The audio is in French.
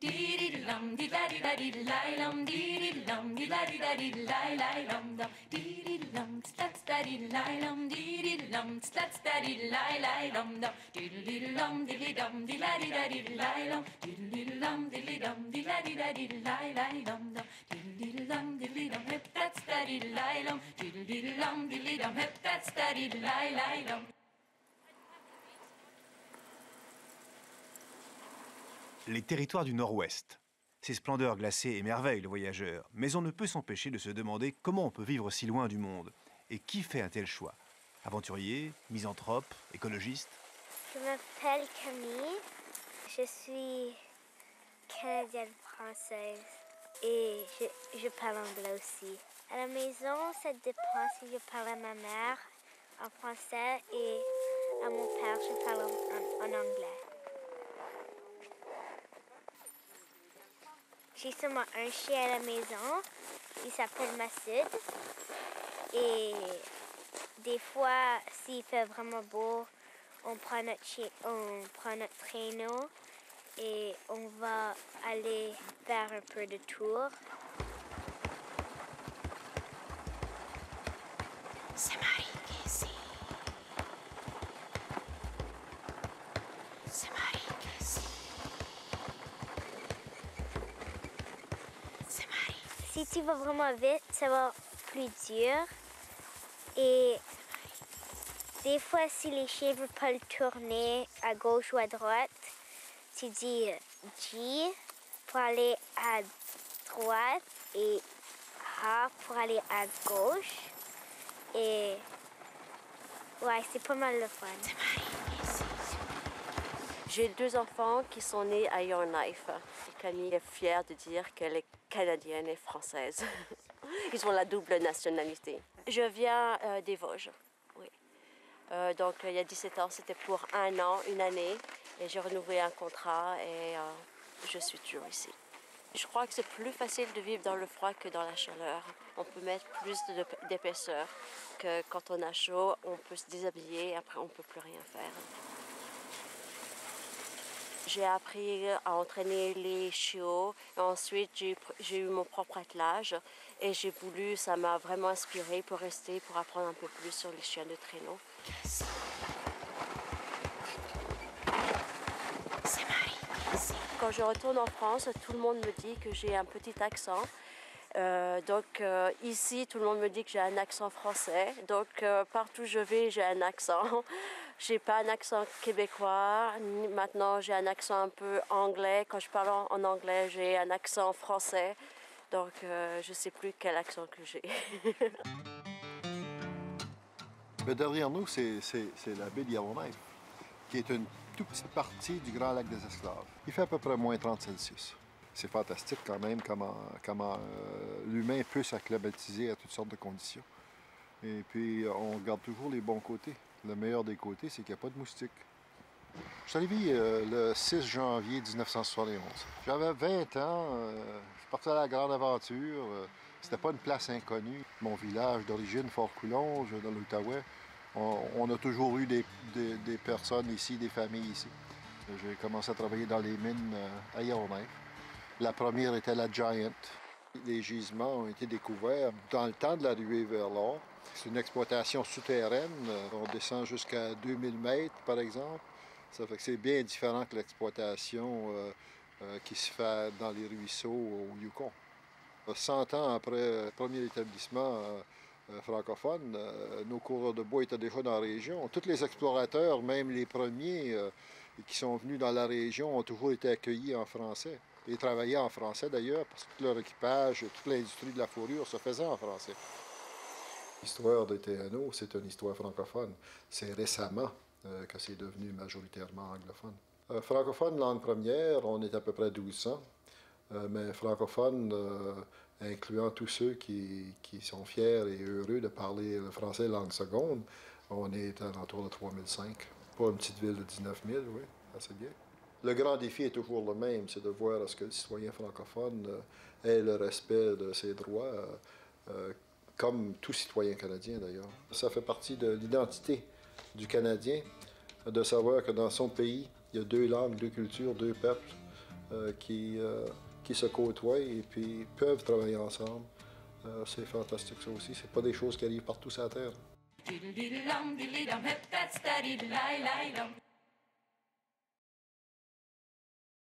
Dee-dee-dum, dee-da-dee-da-dee-lie-lum, dee-dee-dum, dee-da-dee-da-dee-lie-lie-lum, dum, dee-dee-dum, ts-tats-da-dee-lie-lum, dee-dee-dum, ts-tats-da-dee-lie-lie-lum, dum, dee-dee-dum, dee-dee-dum, dee-da-dee-da-dee-lie-lum, dee-dee-dum, dee-dee-dum, dee-da-dee-da-dee-lie-lie-lum, dum, dee-dee-dum, dee-dee-dum, hip-tats-da-dee-lie-lum, dee-dee-dum, dee-dee-dum, hip-tats-da-dee-lie-lie-lum. Les territoires du Nord-Ouest. Ces splendeurs glacées émerveillent le voyageur, mais on ne peut s'empêcher de se demander comment on peut vivre si loin du monde. Et qui fait un tel choix? Aventurier, misanthrope, écologiste? Je m'appelle Camille, je suis canadienne-française et je parle anglais aussi. À la maison, ça dépend si je parle à ma mère en français et à mon père, je parle en anglais. J'ai seulement un chien à la maison, il s'appelle Massoud. Et des fois, s'il fait vraiment beau, on prend notre traîneau et on va aller faire un peu de tour. C'est Marie qui est ici. C'est Marie qui est ici. C'est Marie. Si tu vas vraiment vite, ça va plus dur. Et des fois, si les chiens ne veulent pas le tourner à gauche ou à droite, tu dis G pour aller à droite et A pour aller à gauche. Et ouais, c'est pas mal le fun. J'ai 2 enfants qui sont nés à Yellowknife. Camille est fière de dire qu'elle est canadienne et française. Ils ont la double nationalité. Je viens des Vosges, oui. Donc il y a 17 ans, c'était pour 1 an, 1 année. Et j'ai renouvelé un contrat et je suis toujours ici. Je crois que c'est plus facile de vivre dans le froid que dans la chaleur. On peut mettre plus d'épaisseur que quand on a chaud, on peut se déshabiller et après on ne peut plus rien faire. J'ai appris à entraîner les chiots. Ensuite, j'ai eu mon propre attelage et ça m'a vraiment inspirée pour rester, pour apprendre un peu plus sur les chiens de traîneau. Quand je retourne en France, tout le monde me dit que j'ai un petit accent. Ici, tout le monde me dit que j'ai un accent français. Donc, partout où je vais, j'ai un accent. J'ai pas un accent québécois. Maintenant, j'ai un accent un peu anglais. Quand je parle en anglais, j'ai un accent français. Donc, je sais plus quel accent que j'ai. Derrière nous, c'est la baie de Yellowknife, qui est une toute petite partie du Grand Lac des Esclaves. Il fait à peu près moins 30 Celsius. C'est fantastique quand même comment l'humain peut s'acclimatiser à toutes sortes de conditions. Et puis, on regarde toujours les bons côtés. Le meilleur des côtés, c'est qu'il n'y a pas de moustiques. Je suis arrivé le 6 janvier 1971. J'avais 20 ans, je suis parti à la grande aventure. C'était pas une place inconnue. Mon village d'origine, Fort-Coulonge, dans l'Outaouais, on a toujours eu des personnes ici, des familles ici. J'ai commencé à travailler dans les mines à Yellowknife. La première était la Giant. Les gisements ont été découverts dans le temps de la ruée vers l'or. C'est une exploitation souterraine. On descend jusqu'à 2000 mètres, par exemple. Ça fait que c'est bien différent que l'exploitation qui se fait dans les ruisseaux au Yukon. 100 ans après le premier établissement francophone, nos coureurs de bois étaient déjà dans la région. Tous les explorateurs, même les premiers qui sont venus dans la région, ont toujours été accueillis en français. Et travaillaient en français d'ailleurs, parce que tout leur équipage, toute l'industrie de la fourrure se faisait en français. L'histoire de Théano, c'est une histoire francophone. C'est récemment que c'est devenu majoritairement anglophone. Francophone, langue première, on est à peu près 1200. Mais francophone, incluant tous ceux qui sont fiers et heureux de parler le français langue seconde, on est à l'entour de 3005. Pour une petite ville de 19 000, oui, assez bien. Le grand défi est toujours le même, c'est de voir à ce que le citoyen francophone ait le respect de ses droits, comme tout citoyen canadien d'ailleurs. Ça fait partie de l'identité du Canadien, de savoir que dans son pays, il y a 2 langues, 2 cultures, 2 peuples, qui se côtoient et puis peuvent travailler ensemble. C'est fantastique ça aussi. C'est pas des choses qui arrivent partout sur la Terre. Diddle diddle dum, hip, that's da diddle, lie, lie, dum.